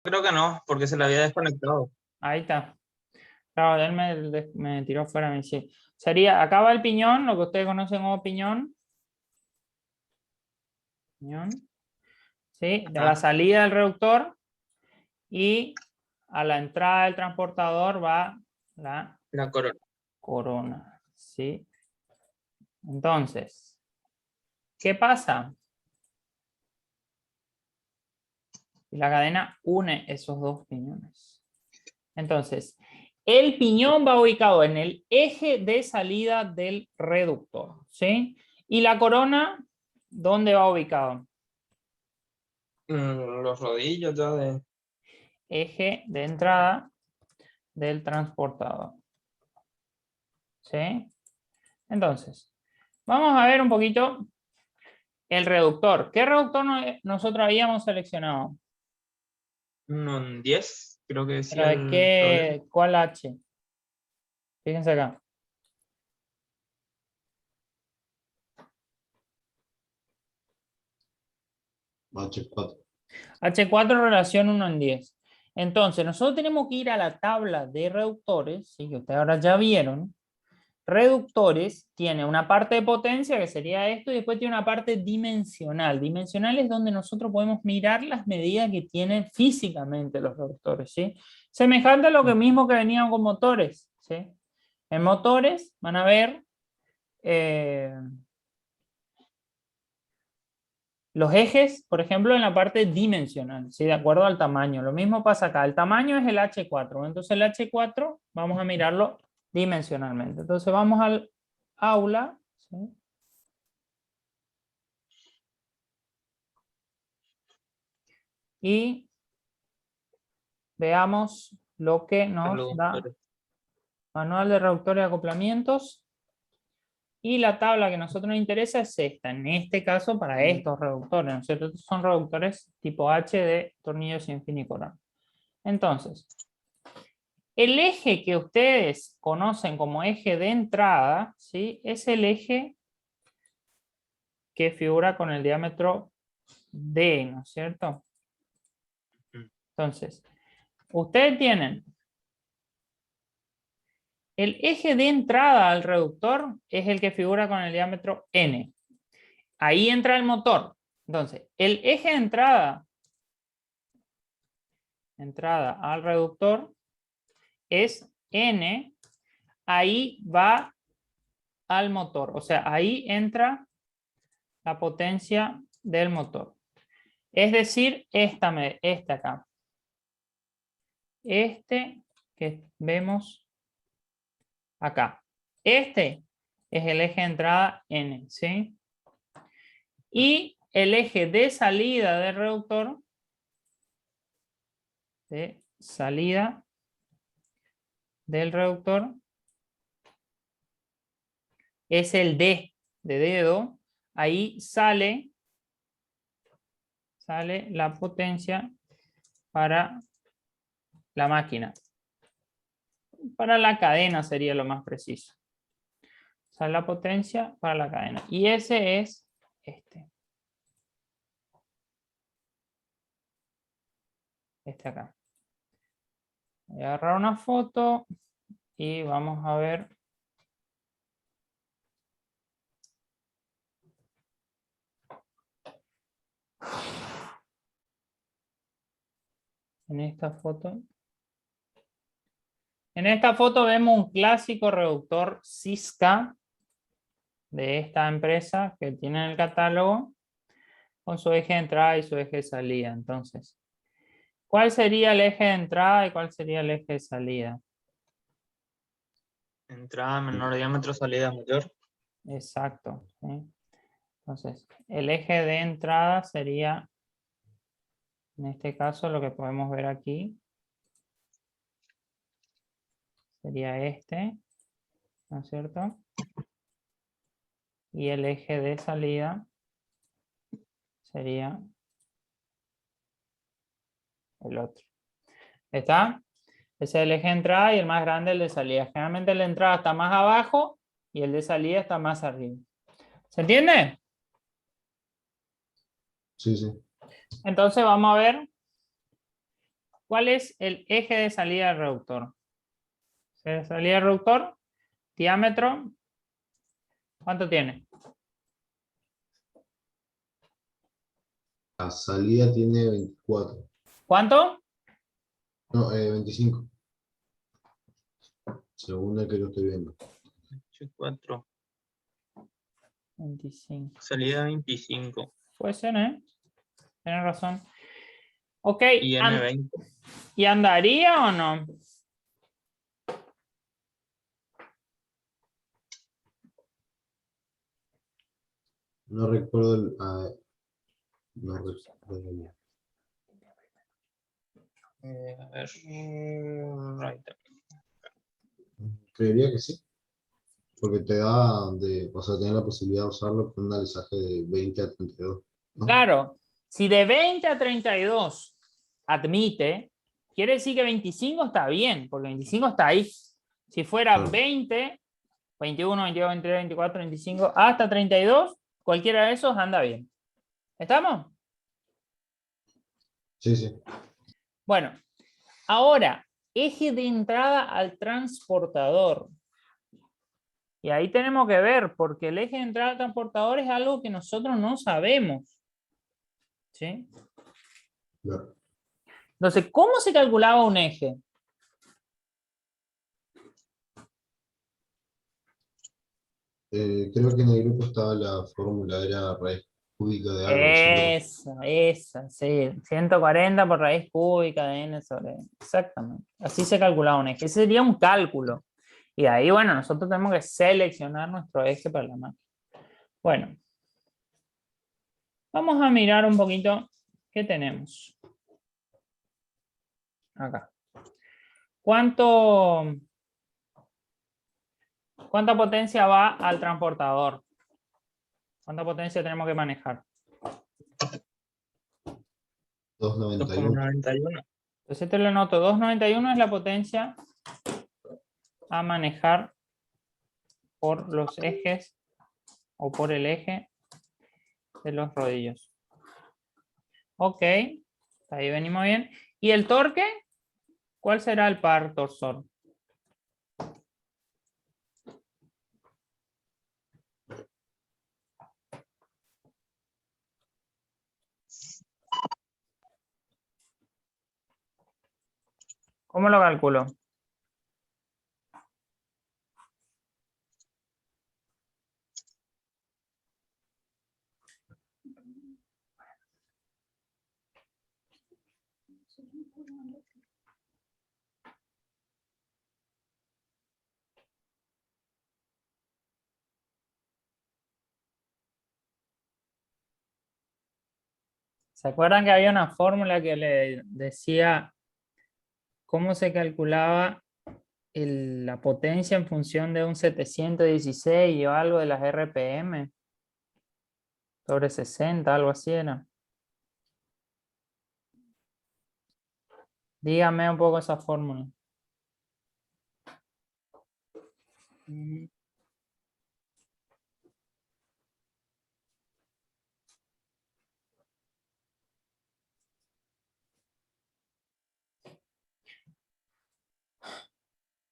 Creo que no, porque se le había desconectado. Ahí está. Claro, él me tiró fuera. Me dice, sería, acá va el piñón, lo que ustedes conocen como piñón. Piñón. ¿Sí? De la Ajá. salida del reductor y a la entrada del transportador va la La corona. corona. ¿Sí? Entonces, ¿qué pasa? La cadena une esos dos piñones. Entonces, el piñón va ubicado en el eje de salida del reductor, ¿sí? Y la corona, ¿dónde va ubicado? Los rodillos ya de... Eje de entrada del transportador, ¿sí? Entonces, vamos a ver un poquito el reductor. ¿Qué reductor nosotros habíamos seleccionado? Un 10, creo que ¿Pero decía de el problema. qué? ¿Cuál H? Fíjense acá. H4. H4 relación 1 en 10. Entonces, nosotros tenemos que ir a la tabla de reductores, ¿sí? Que ustedes ahora ya vieron. Reductores tiene una parte de potencia, que sería esto, y después tiene una parte dimensional. Dimensional es donde nosotros podemos mirar las medidas que tienen físicamente los reductores, ¿sí? Semejante a lo que mismo que venían con motores, ¿sí? En motores van a ver los ejes, por ejemplo, en la parte dimensional, ¿sí? De acuerdo al tamaño. Lo mismo pasa acá. El tamaño es el H4. Entonces el H4 vamos a mirarlo dimensionalmente. Entonces vamos al aula, ¿sí? Y veamos lo que nos da Reductores. manual de reductor y acoplamientos. Y la tabla que a nosotros nos interesa es esta, en este caso para estos reductores, ¿no es cierto? Estos son reductores tipo H de tornillos sin fin y corona. Entonces, el eje que ustedes conocen como eje de entrada, ¿sí? Es el eje que figura con el diámetro D, ¿no es cierto? Entonces, ustedes tienen el eje de entrada al reductor, es el que figura con el diámetro N. Ahí entra el motor. Entonces, el eje de entrada al reductor es N, ahí va al motor. O sea, ahí entra la potencia del motor. Es decir, esta acá. Este que vemos acá. Este es el eje de entrada N, ¿sí? Y el eje de salida del reductor, de salida del reductor, es el D de dedo. Ahí sale la potencia para la máquina. Para la cadena sería lo más preciso. Sale la potencia para la cadena. Y ese es este. Este acá. Voy a agarrar una foto y vamos a ver. En esta foto. En esta foto vemos un clásico reductor Siska de esta empresa que tiene en el catálogo con su eje de entrada y su eje de salida. Entonces, ¿cuál sería el eje de entrada y cuál sería el eje de salida? Entrada menor diámetro, salida mayor. Exacto, ¿sí? Entonces, el eje de entrada sería, en este caso, lo que podemos ver aquí, sería este, ¿no es cierto? Y el eje de salida sería el otro. ¿Está? Ese es el eje de entrada y el más grande el de salida. Generalmente el de entrada está más abajo y el de salida está más arriba. ¿Se entiende? Sí, sí. Entonces vamos a ver ¿Cuál es el eje de salida del reductor? De salida del reductor, diámetro, ¿cuánto tiene? La salida tiene 24. ¿Cuánto? No, 25. Según el que lo estoy viendo. 4, 25. salida 25 Puede ser, ¿eh? Tienes razón. Ok, y N20. ¿y andaría o no? No recuerdo no recuerdo. A ver. Right. Creería que sí. Porque te da o sea, tenés la posibilidad de usarlo con un alisaje de 20 a 32. ¿No? Claro, si de 20 a 32 admite, quiere decir que 25 está bien, porque 25 está ahí. Si fuera Claro. 20, 21, 22, 23, 24, 25, hasta 32, cualquiera de esos anda bien. ¿Estamos? Sí, sí. Bueno, ahora, eje de entrada al transportador. Y ahí tenemos que ver, porque el eje de entrada al transportador es algo que nosotros no sabemos. ¿Sí? Claro. Entonces, ¿cómo se calculaba un eje? Creo que en el grupo estaba la fórmula, era raíz cúbica de algo. Esa, sí. 140 por raíz cúbica de n sobre n. Exactamente. Así se calculaba un eje. Ese sería un cálculo. Y ahí, bueno, nosotros tenemos que seleccionar nuestro eje para la máquina. Bueno. Vamos a mirar un poquito qué tenemos. Acá. ¿Cuánta potencia va al transportador? ¿Cuánta potencia tenemos que manejar? 291. 2,91. Entonces te lo anoto. 291 es la potencia a manejar por los ejes o por el eje de los rodillos. Ok, ahí venimos bien. ¿Y el torque? ¿Cuál será el par torsor? ¿Cómo lo calculo? ¿Se acuerdan que había una fórmula que le decía cómo se calculaba la potencia en función de un 716 o algo de las RPM? Sobre 60, algo así era. Dígame un poco esa fórmula.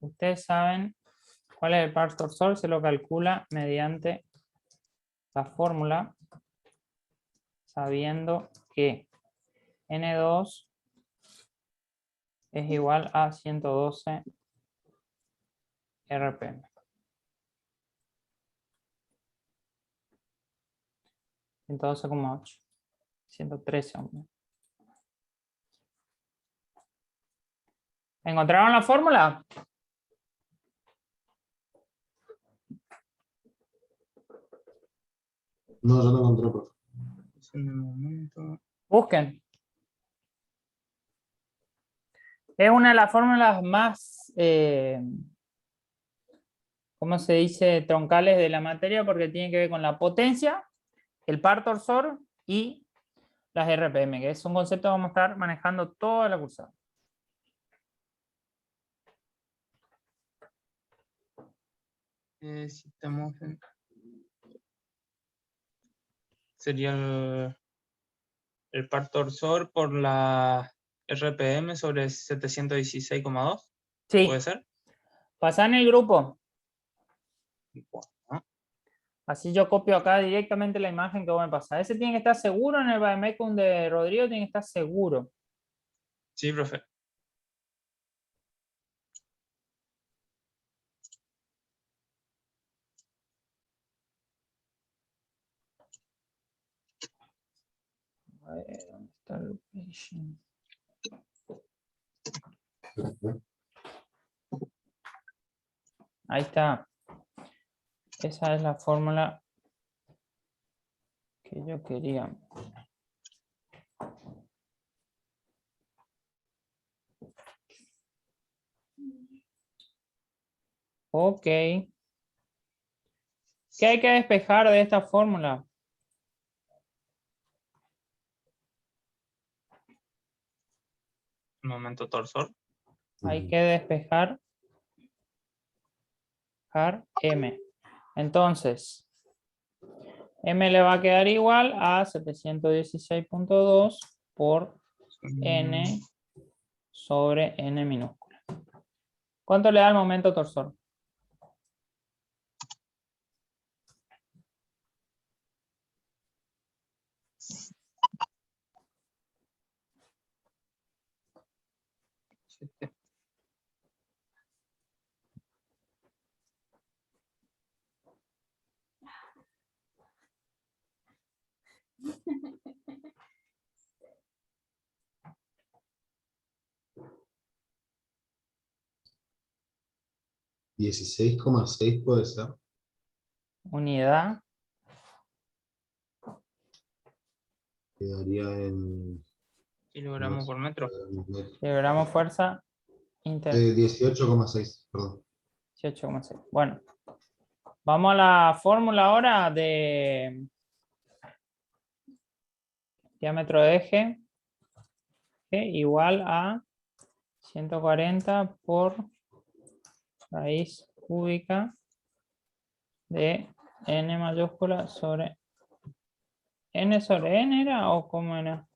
Ustedes saben cuál es el par torsor, se lo calcula mediante la fórmula, sabiendo que N2 es igual a 112 RPM. 112,8. 113, hombre. ¿Encontraron la fórmula? No, yo no encontré, profe. Un momento. Busquen. Es una de las fórmulas más, ¿cómo se dice? Troncales de la materia porque tiene que ver con la potencia, el par torsor y las RPM, que es un concepto que vamos a estar manejando toda la cursada. Si estamos en... Sería el par torsor por la RPM sobre 716,2. Sí, ¿Puede ser? pasá en el grupo. Bueno, Así yo copio acá directamente la imagen que vos me pasás. Ese tiene que estar seguro en el Bademecum de Rodrigo, tiene que estar seguro. sí, profe. A ver, ¿dónde está el location? Ahí está. Esa es la fórmula que yo quería. Ok. ¿Qué hay que despejar de esta fórmula? Momento torsor. Hay que despejar M. Entonces, M le va a quedar igual a 716.2 por N sobre N minúscula. ¿Cuánto le da el momento torsor? Siete. ¿16,6 puede ser? Unidad. Quedaría en Kilogramos por metro. Liberamos fuerza. Inter 18,6, perdón. 18,6. Bueno, vamos a la fórmula ahora de diámetro de eje, igual a 140 por raíz cúbica de n mayúscula sobre n sobre n era o cómo era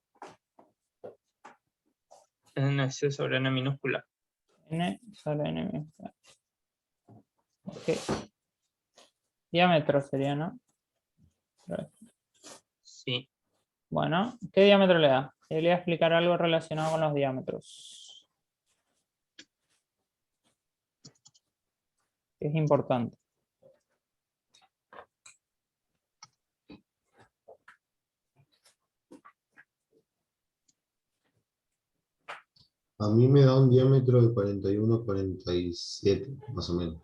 NC sobre N minúscula. n sobre n minúscula. Ok. Diámetro sería, ¿no? Sí. Bueno, ¿qué diámetro le da? Le voy a explicar algo relacionado con los diámetros. Es importante. A mí me da un diámetro de 41,47, más o menos.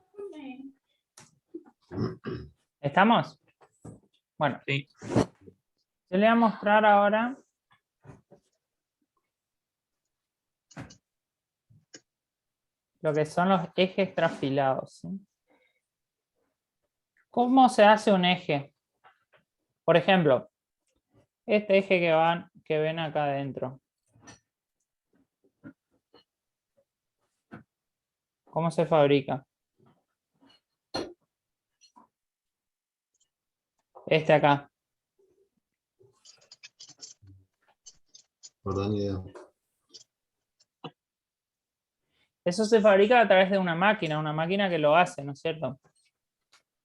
¿Estamos? Bueno, Sí. yo le voy a mostrar ahora lo que son los ejes trafilados, ¿sí? ¿Cómo se hace un eje? Por ejemplo, este eje que ven acá adentro. ¿Cómo se fabrica? Este acá. Perdón, ni idea. Eso se fabrica a través de una máquina que lo hace, ¿no es cierto?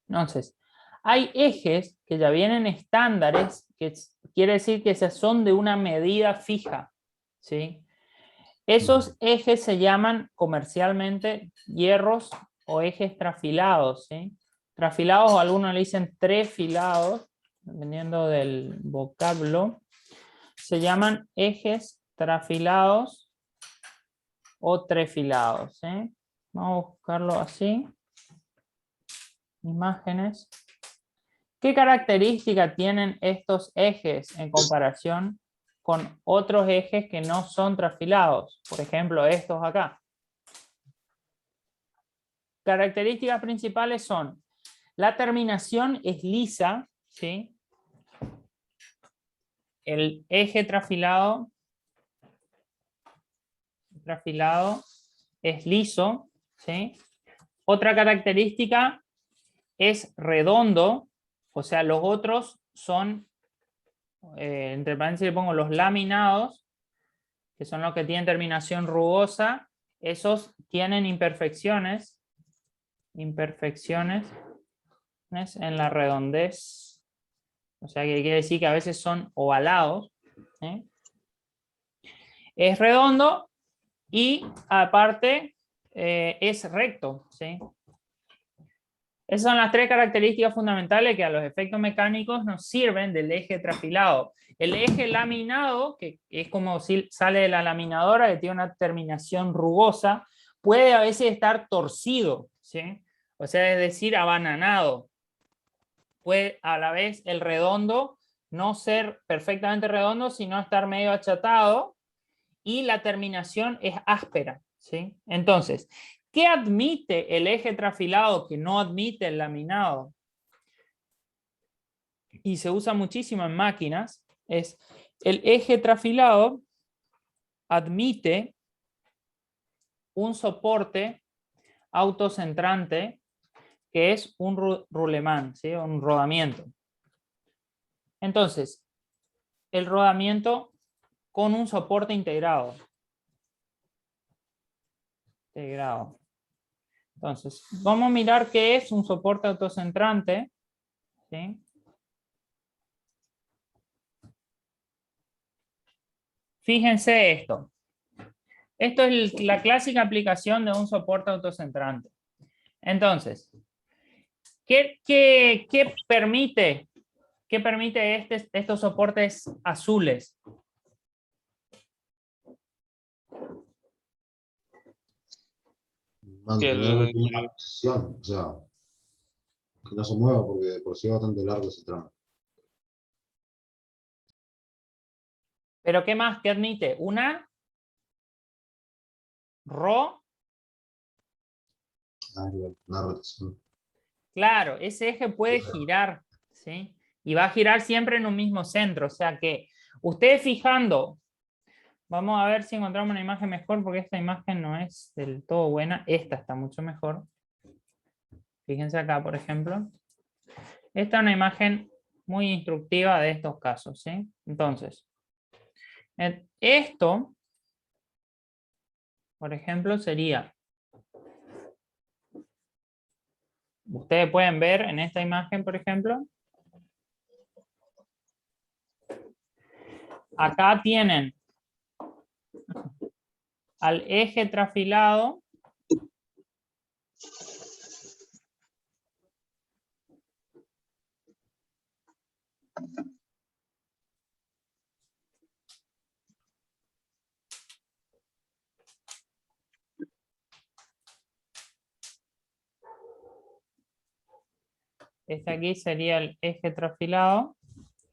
Entonces, hay ejes que ya vienen estándares, que quiere decir que son de una medida fija, ¿sí? Esos ejes se llaman comercialmente hierros o ejes trafilados, ¿sí? Trafilados o algunos le dicen trefilados, dependiendo del vocablo. Se llaman ejes trafilados o trefilados, ¿sí? Vamos a buscarlo así. Imágenes. ¿Qué característica tienen estos ejes en comparación con otros ejes que no son trafilados? Por ejemplo, estos acá. Características principales son: la terminación es lisa, ¿sí? El eje trafilado es liso, ¿sí? Otra característica es redondo, o sea, los otros son, entre paréntesis le pongo los laminados, que son los que tienen terminación rugosa, esos tienen imperfecciones en la redondez. O sea, que quiere decir que a veces son ovalados. ¿Sí? Es redondo y aparte es recto. ¿Sí? Esas son las tres características fundamentales que a los efectos mecánicos nos sirven del eje trafilado. El eje laminado, que es como si sale de la laminadora, que tiene una terminación rugosa, puede a veces estar torcido, ¿sí? O sea, es decir, abananado. Puede a la vez el redondo no ser perfectamente redondo, sino estar medio achatado, y la terminación es áspera, ¿sí? Entonces, ¿qué admite el eje trafilado que no admite el laminado? Y se usa muchísimo en máquinas. Es el eje trafilado admite un soporte autocentrante que es un roulement, ¿sí? Un rodamiento. Entonces, el rodamiento con un soporte integrado. Entonces, vamos a mirar qué es un soporte autocentrante. ¿Sí? Fíjense esto. Esto es la clásica aplicación de un soporte autocentrante. Entonces, ¿qué permite estos soportes azules? Mantener una posición, o sea, que no se mueva porque de por sí es bastante largo ese tramo. ¿Pero qué más? ¿Qué admite? Una Una rotación. Claro, ese eje puede girar, ¿sí? Y va a girar siempre en un mismo centro. O sea que ustedes fijando, vamos a ver si encontramos una imagen mejor, porque esta imagen no es del todo buena. Esta está mucho mejor. Fíjense acá, por ejemplo. Esta es una imagen muy instructiva de estos casos, ¿sí? Entonces, esto, por ejemplo, sería... Ustedes pueden ver en esta imagen, por ejemplo. Acá tienen al eje trafilado. Este aquí sería el eje trafilado.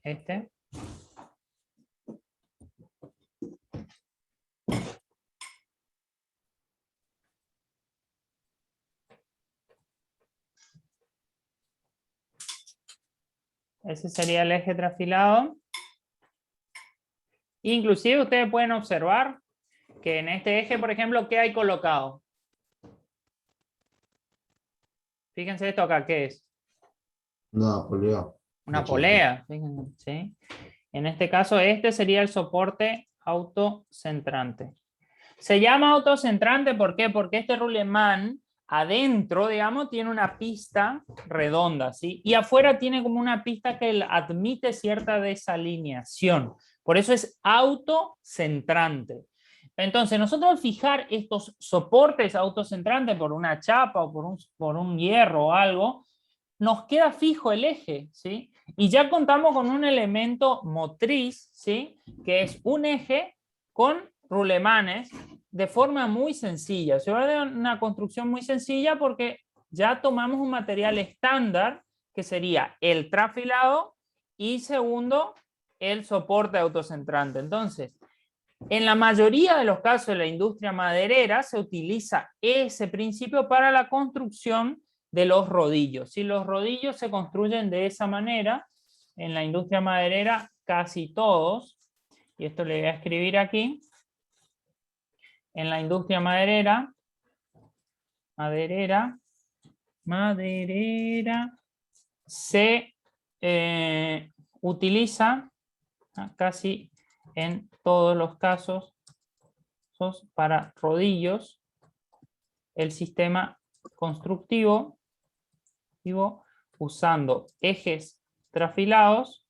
Este. Ese sería el eje trafilado. Inclusive ustedes pueden observar que en este eje, por ejemplo, ¿qué hay colocado? Fíjense esto acá, ¿qué es? Una polea. Una polea. Fíjense, ¿sí? En este caso, este sería el soporte autocentrante. Se llama autocentrante, ¿por qué? Porque este roulement adentro, digamos, tiene una pista redonda, ¿sí? Y afuera tiene como una pista que admite cierta desalineación. Por eso es autocentrante. Entonces, nosotros al fijar estos soportes autocentrantes por una chapa o por un hierro o algo, nos queda fijo el eje, ¿sí? Y ya contamos con un elemento motriz, ¿sí? Que es un eje con rulemanes de forma muy sencilla. Se va de una construcción muy sencilla porque ya tomamos un material estándar que sería el trafilado y segundo, el soporte autocentrante. Entonces, en la mayoría de los casos de la industria maderera se utiliza ese principio para la construcción de los rodillos. Si los rodillos se construyen de esa manera, en la industria maderera casi todos, y esto le voy a escribir aquí, en la industria maderera se utiliza casi en todos los casos para rodillos el sistema constructivo usando ejes trafilados